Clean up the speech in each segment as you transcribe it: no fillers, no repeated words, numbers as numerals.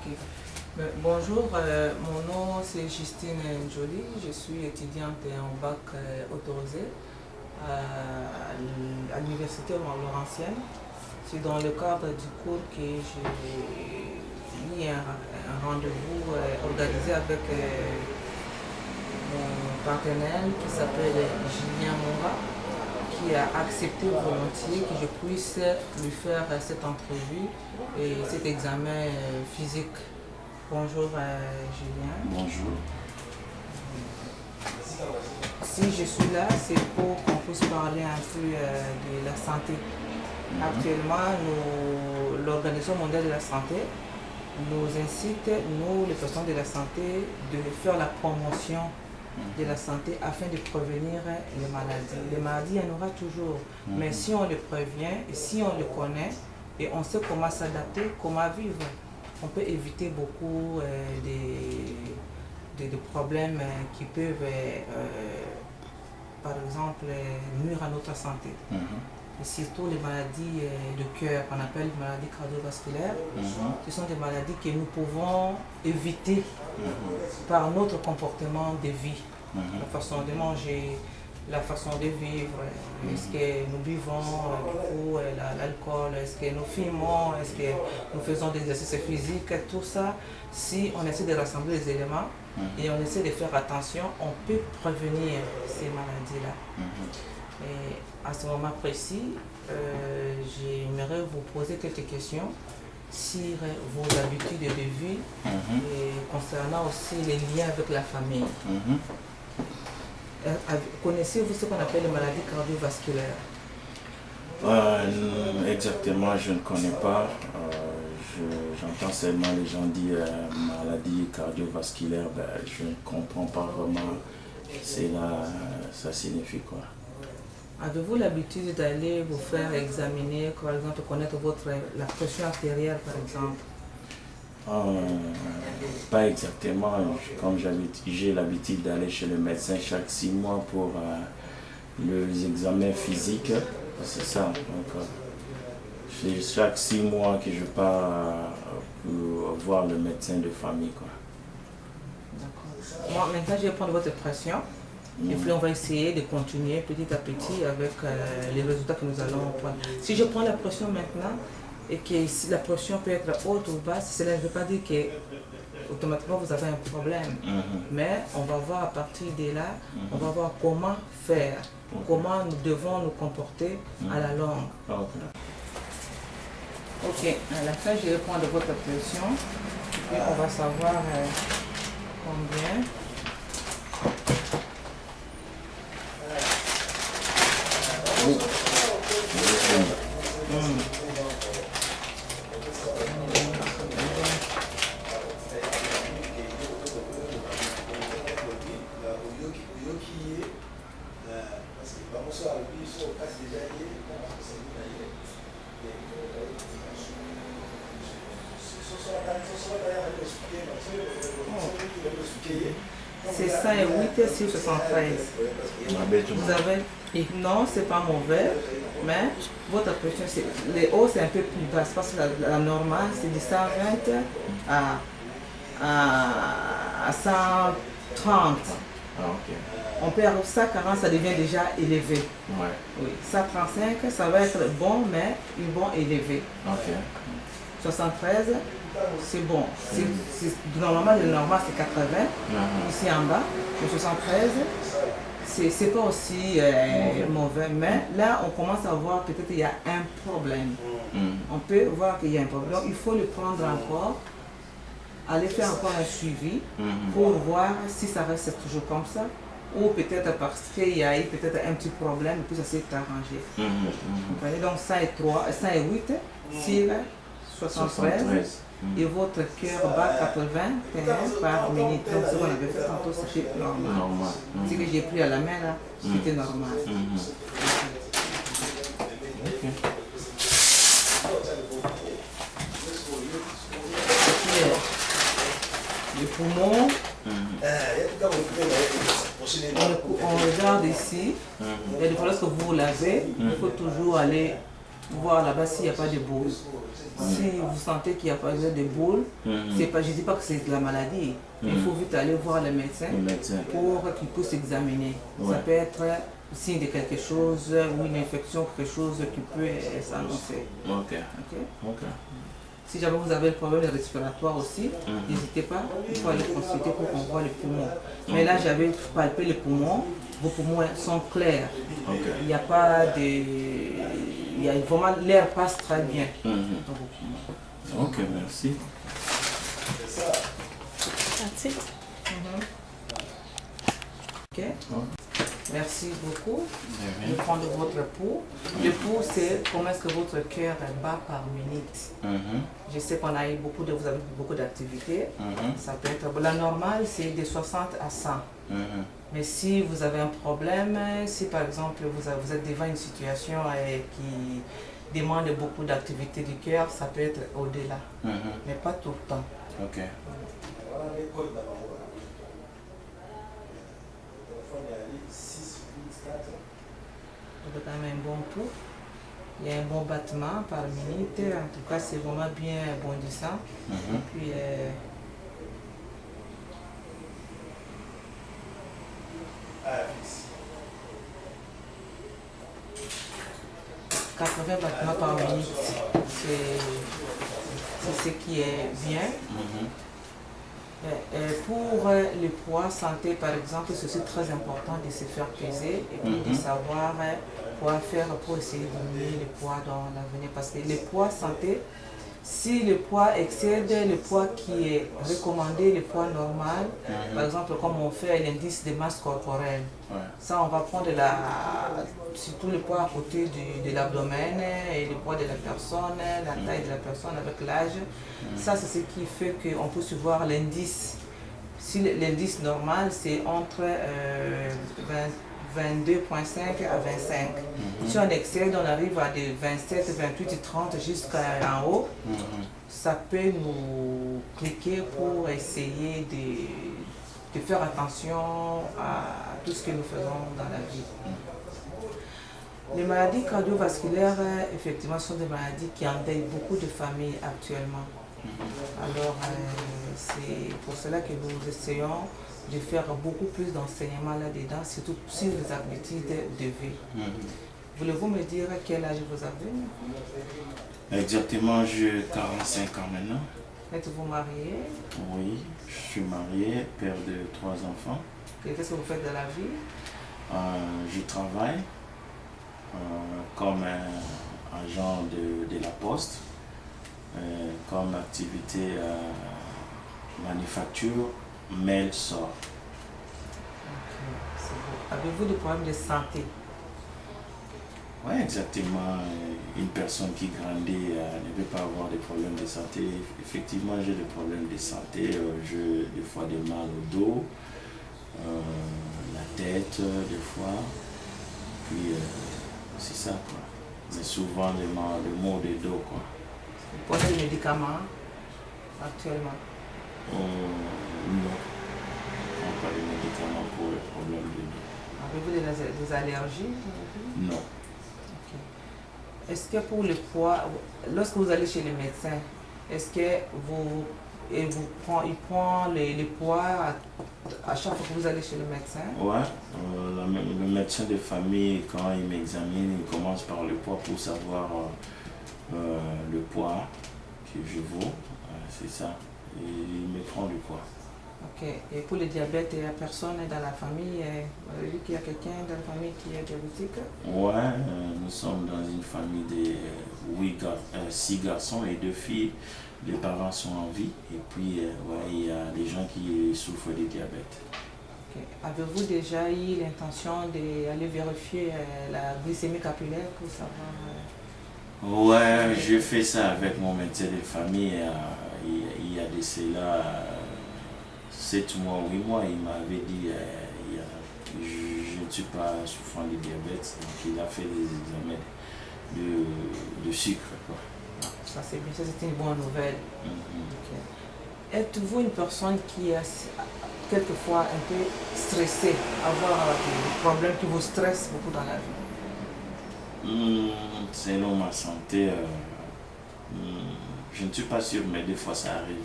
Ok. Bonjour, mon nom c'est Justine Njoli, je suis étudiante en bac autorisé à l'université Laurentienne. C'est dans le cadre du cours que j'ai mis un rendez-vous organisé avec mon partenaire qui s'appelle Julien Moura, qui a accepté volontiers que je puisse lui faire cette entrevue et cet examen physique. Bonjour Julien. Bonjour. Si je suis là, c'est pour qu'on puisse parler un peu de la santé. Actuellement, l'Organisation mondiale de la santé nous incite, nous les personnes de la santé, de faire la promotion de la santé afin de prévenir les maladies. Les maladies, il y en aura toujours, mais si on les prévient et si on les connaît et on sait comment s'adapter, comment vivre, on peut éviter beaucoup de problèmes qui peuvent, par exemple, nuire à notre santé. Et surtout les maladies de cœur, qu'on appelle les maladies cardiovasculaires. Ce sont des maladies que nous pouvons éviter par notre comportement de vie, la façon de manger, la façon de vivre. Est-ce que nous buvons beaucoup l'alcool, est-ce que nous fumons, est-ce que nous faisons des exercices physiques, tout ça. Si on essaie de rassembler les éléments et on essaie de faire attention, on peut prévenir ces maladies-là. Et à ce moment précis, j'aimerais vous poser quelques questions sur vos habitudes de vie et concernant aussi les liens avec la famille. Connaissez-vous ce qu'on appelle les maladies cardiovasculaires? Exactement, je ne connais pas. J'entends seulement les gens dire maladie cardiovasculaire. Je ne comprends pas vraiment ça signifie quoi. Avez-vous l'habitude d'aller vous faire examiner, par exemple, connaître la pression artérielle, par exemple? Pas exactement. Comme j'ai l'habitude d'aller chez le médecin chaque 6 mois pour les examens physiques. C'est ça. Donc, c'est chaque 6 mois que je pars pour voir le médecin de famille. D'accord. Moi, maintenant, je vais prendre votre pression. Et puis on va essayer de continuer petit à petit avec les résultats que nous allons prendre. Si je prends la pression maintenant et que la pression peut être haute ou basse, cela ne veut pas dire que automatiquement vous avez un problème. Mais on va voir à partir de là, on va voir comment faire, comment nous devons nous comporter à la longue. Ok, à la fin je vais prendre votre pression et puis on va savoir combien. C'est 108 sur 73. Vous avez... Non, c'est pas mauvais, mais votre pression, les hauts c'est un peu plus basse parce que la normale c'est de 120 à 130. On peut arriver à 140, ça devient déjà élevé. Oui, 135, ça va être bon, mais une bonne élevé. 73, c'est bon. Normalement, le normal c'est 80, ici en bas. Le 73, c'est pas aussi mauvais, mais là on commence à voir peut-être qu'il y a un problème. On peut voir qu'il y a un problème. Donc il faut le prendre encore, aller faire encore un suivi pour voir si ça reste toujours comme ça, ou peut-être parce qu'il y a eu peut-être un petit problème et puis ça s'est arrangé. Donc 108 sur 73. Et votre cœur bat 81 par minute. Donc ce qu'on avait fait tantôt, c'était normal. Ce que j'ai pris à la main là, c'était normal. Les poumons, on regarde ici, et de fois que vous lavez, il faut toujours aller voir là-bas s'il n'y a pas de boule. Si vous sentez qu'il n'y a pas de boule, c'est pas, je ne dis pas que c'est de la maladie. Il faut vite aller voir le médecin pour qu'il puisse examiner. Ça peut être signe de quelque chose ou une infection, quelque chose qui peut s'annoncer. Si jamais vous avez le problème respiratoire aussi, n'hésitez pas, il faut aller consulter pour qu'on voit les poumons. Mais là, j'avais palpé les poumons, vos poumons sont clairs. Il n'y a pas de... Il y a vraiment, l'air passe très bien dans vos poumons. Ok, merci. That's it. Ok. Merci beaucoup. Je vais prendre votre pouls. Le pouls, c'est comment est-ce que votre cœur bat par minute. Je sais qu'on a eu vous avez beaucoup d'activités. Ça peut être, la normale, c'est de 60 à 100. Mais si vous avez un problème, si par exemple vous êtes devant une situation qui demande beaucoup d'activité du cœur, ça peut être au-delà. Mais pas tout le temps. Ok. Il y a quand même un bon pouls. Il y a un bon battement par minute. En tout cas, c'est vraiment bien bondissant. Puis, 80 battements par minute, c'est ce qui est bien. Pour le poids santé, par exemple, c'est aussi très important de se faire peser et puis de savoir quoi faire pour essayer de diminuer le poids dans l'avenir. Parce que le poids santé, si le poids excède le poids qui est recommandé, le poids normal, par exemple, comme on fait l'indice de masse corporelle, ça on va prendre surtout le poids à côté de l'abdomen et le poids de la personne, la taille de la personne avec l'âge. Ça, c'est ce qui fait qu'on peut se voir l'indice. Si l'indice normal, c'est entre 22,5 à 25. Si on excède, on arrive à des 27, 28, 30 jusqu'en haut. Ça peut nous cliquer pour essayer de faire attention à tout ce que nous faisons dans la vie. Les maladies cardiovasculaires, effectivement, sont des maladies qui endeuillent beaucoup de familles actuellement. Alors, c'est pour cela que nous essayons de faire beaucoup plus d'enseignements là-dedans, surtout sur les habitudes de vie. Voulez-vous me dire quel âge vous avez? Exactement, j'ai 45 ans maintenant. Êtes-vous marié? Oui, je suis marié, père de 3 enfants. Qu'est-ce que vous faites de la vie? Je travaille comme agent de la poste, comme activité manufacture, mail sort. Avez-vous des problèmes de santé? Oui, exactement. Une personne qui grandit ne peut pas avoir des problèmes de santé. Effectivement, j'ai des problèmes de santé. J'ai des fois des mal au dos, la tête, des fois. Puis, c'est ça, quoi. Mais souvent, les maux de dos, quoi. Vous prenez des médicaments actuellement? Non. Pas de médicaments pour les problèmes de dos. Avez-vous des allergies? Non. Okay. Est-ce que pour le poids, lorsque vous allez chez le médecin, est-ce que il prend les poids à chaque fois que vous allez chez le médecin? Ouais, le médecin de famille, quand il m'examine, il commence par le poids pour savoir le poids que je vaux, c'est ça. Et il me prend le poids. Ok. Et pour le diabète, il n'y a personne dans la famille? Vous avez vu qu'il y a quelqu'un dans la famille qui est diabétique? Ouais, nous sommes dans une famille de 6 garçons et 2 filles. Les parents sont en vie et puis il y a des gens qui souffrent de diabète. Okay. Avez-vous déjà eu l'intention d'aller vérifier la glycémie capillaire pour savoir? Ouais, j'ai fait ça avec mon médecin de famille. Il y a de cela 7 mois, 8 mois. Il m'avait dit je ne suis pas souffrant de diabète. Donc il a fait des examens de sucre, quoi. Ça c'est bien, ça c'est une bonne nouvelle. Okay. Êtes-vous une personne qui est quelquefois un peu stressée, avoir des problèmes qui vous stressent beaucoup dans la vie? Selon ma santé, je ne suis pas sûr, mais des fois ça arrive.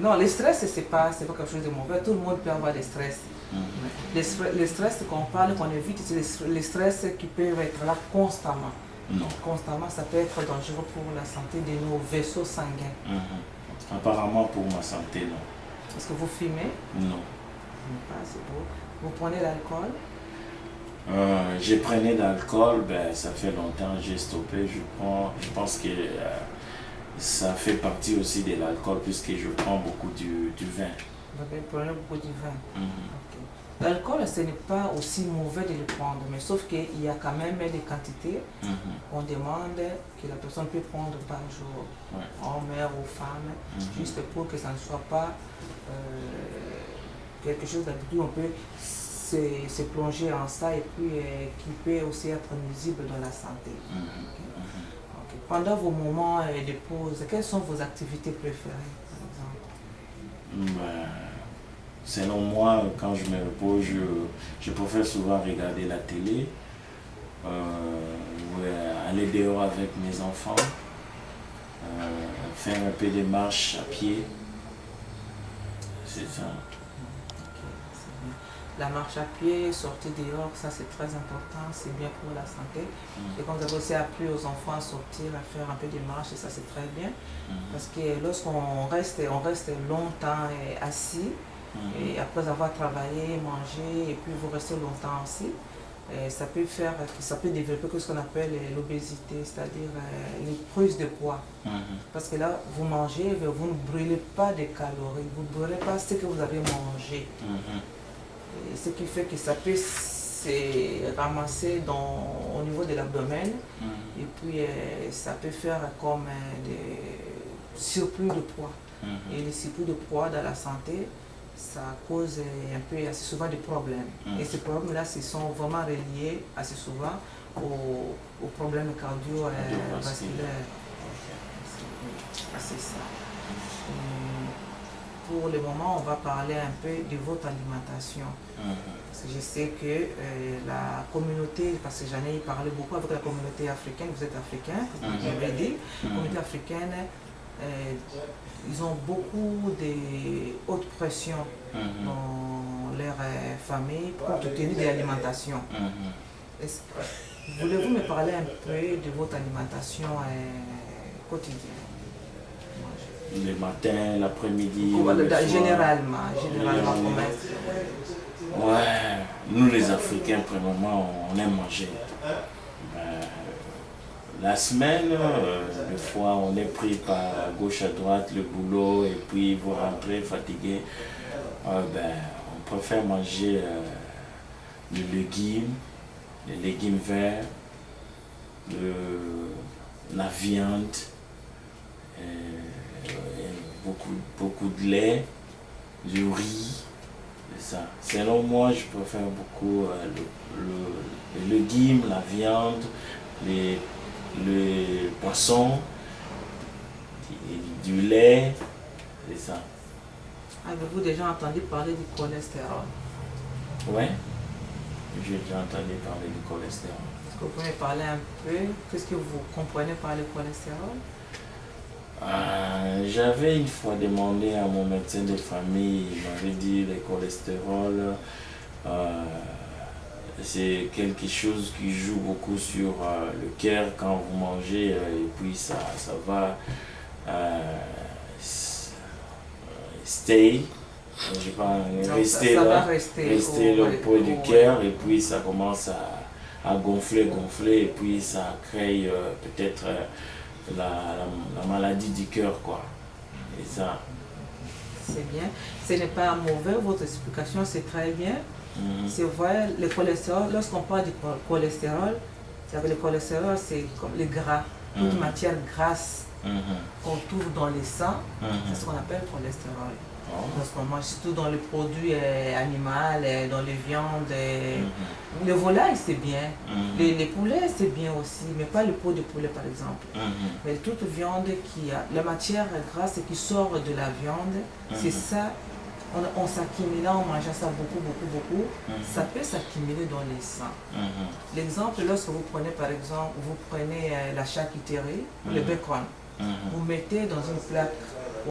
Non, le stress, c'est pas quelque chose de mauvais. Tout le monde peut avoir des stress. Les stress qu'on parle, qu'on évite, c'est les stress qui peuvent être là constamment. Non. Constamment, ça peut être dangereux pour la santé de nos vaisseaux sanguins. Apparemment, pour ma santé, non. Est-ce que vous fumez? Non. C'est beau. Vous prenez l'alcool? Je prenais l'alcool, ben, ça fait longtemps que j'ai stoppé. Je pense que ça fait partie aussi de l'alcool puisque je prends beaucoup du vin. Vous prenez beaucoup du vin. Okay. L'alcool, ce n'est pas aussi mauvais de le prendre, mais sauf qu'il y a quand même des quantités qu'on demande que la personne peut prendre par jour, homme, mère ou femme, juste pour que ça ne soit pas quelque chose d'habitude. On peut se plonger en ça et puis qui peut aussi être nuisible dans la santé. Okay. Pendant vos moments de pause, quelles sont vos activités préférées, par exemple? Selon moi, quand je me repose, je préfère souvent regarder la télé, aller dehors avec mes enfants, faire un peu de marche à pied. C'est ça. La marche à pied, sortir dehors, ça c'est très important, c'est bien pour la santé. Et comme vous avez aussi appris aux enfants à sortir, à faire un peu de marche, et ça c'est très bien. Parce que lorsqu'on reste longtemps assis, et après avoir travaillé, mangé, et puis vous restez longtemps aussi, ça peut développer ce qu'on appelle l'obésité, c'est-à-dire les prises de poids. Parce que là, vous mangez, vous ne brûlez pas de calories, vous ne brûlez pas ce que vous avez mangé. Et ce qui fait que ça peut se ramasser au niveau de l'abdomen, et puis ça peut faire comme des surplus de poids. Et les surplus de poids dans la santé, ça cause un peu assez souvent des problèmes. Et ces problèmes-là, ils sont vraiment reliés assez souvent aux problèmes cardiovasculaires. C'est ça. Pour le moment, on va parler un peu de votre alimentation. Parce que je sais que la communauté, parce que j'en ai parlé beaucoup avec la communauté africaine, vous êtes africain, comme vous l'avez dit, la communauté africaine, ils ont beaucoup de haute pression dans leur famille pour tenir de l'alimentation. Voulez-vous me parler un peu de votre alimentation quotidienne? Le matin, l'après-midi. Généralement comment? Nous les Africains, premièrement, on aime manger. La semaine, des fois, on est pris par gauche à droite, le boulot, et puis vous rentrez fatigué. On préfère manger les légumes verts, la viande, beaucoup de lait, du riz. C'est ça. Selon moi, je préfère beaucoup les légumes, la viande, les poissons, du lait, c'est ça. Avez-vous déjà entendu parler du cholestérol? Oui, j'ai déjà entendu parler du cholestérol. Est-ce que vous pouvez me parler un peu? Qu'est-ce que vous comprenez par le cholestérol? J'avais une fois demandé à mon médecin de famille, il m'avait dit le cholestérol, c'est quelque chose qui joue beaucoup sur le cœur quand vous mangez et puis ça va rester le poids du cœur et puis ça commence à gonfler et puis ça crée peut-être la maladie du cœur quoi. Et ça. C'est bien. Ce n'est pas mauvais, votre explication c'est très bien. C'est vrai, le cholestérol, lorsqu'on parle du cholestérol, le cholestérol c'est comme le gras, toute matière grasse qu'on trouve dans le sang, c'est ce qu'on appelle cholestérol. Parce qu'on mange surtout dans les produits animaux, dans les viandes. Le volaille c'est bien, les poulets c'est bien aussi, mais pas le pot de poulet par exemple. Mais toute viande qui a la matière grasse qui sort de la viande, c'est ça on s'accumule, on mange ça beaucoup, ça peut s'accumuler dans les sangs. L'exemple, lorsque vous prenez par exemple, la charcuterie, le bacon, vous mettez dans une plaque